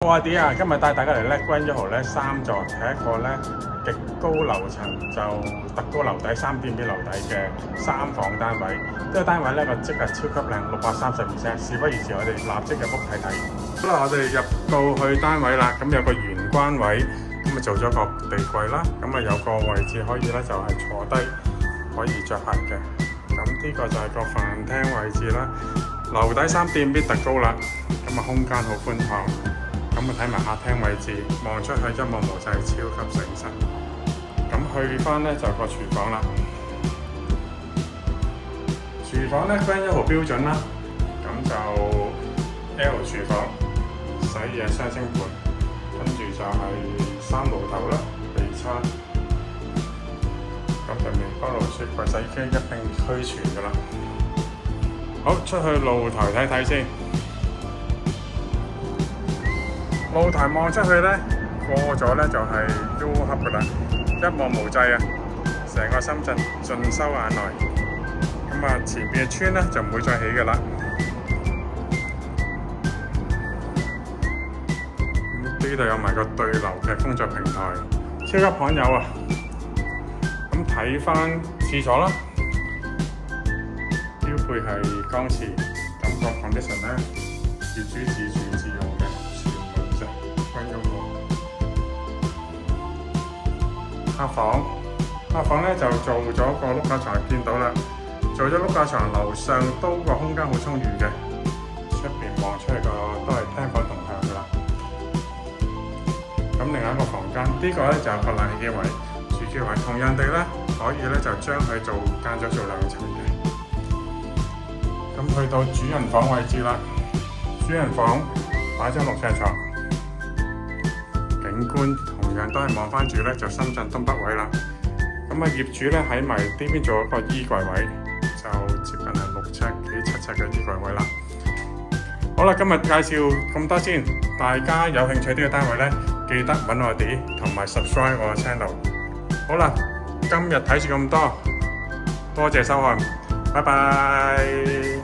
我阿 D 啊，今日帶大家嚟咧 Grand 1號咧3座，係一個咧極高樓層就特高樓底3.B 樓底嘅3房單位。呢個單位咧個即係超級靚，632尺。事不宜遲，我哋立即入屋睇睇。好啦，我哋入到去單位啦，咁有個玄關位，咁啊做咗個地櫃啦，咁啊有個位置可以咧就係坐低可以着鞋嘅。咁呢個就係個飯廳位置啦，樓底3.B特高啦，咁啊空間好寬敞。咁啊睇埋客廳位置，望出去一望無際，超級醒神。咁去翻咧就個廚房啦。廚房咧 Grand 1號標準啦，咁就 L 廚房，洗嘢雙星盤，跟住就係3爐頭啦，備餐。咁就微波爐、雪櫃、洗衣機一並俱全噶啦。好，出去露台睇睇先。露台望出去咧，過咗咧就係 U Hub 噶啦，一望無際啊！成個深圳盡收眼內。咁啊，前邊嘅村咧就唔會再起噶啦。呢度有埋個對流嘅工作平台，超級罕有啊！咁睇翻廁所啦，標配係鋼瓷，感覺 condition 咧業主自住自用嘅。客房咧就做咗個碌架床，見到啦。做咗碌架床，樓上都個空間好充裕嘅。出邊望出去個都係廳房同向噶啦。咁另外一個房間，呢個咧就有個冷氣機位、廚具位，同樣地咧可以咧就將佢間咗做2層嘅。咁去到主人房位置啦，主人房擺張6尺床，景觀同樣都係望翻住咧就深圳東北位啦。咁啊業主咧喺埋呢邊做一個衣櫃位，就接近係6尺幾7尺嘅衣櫃位啦。好啦，今日介紹咁多先，大家有興趣呢個單位咧，記得揾我哋同埋 subscribe 我嘅 channel。好啦，今日睇住咁多，多謝收看，拜拜。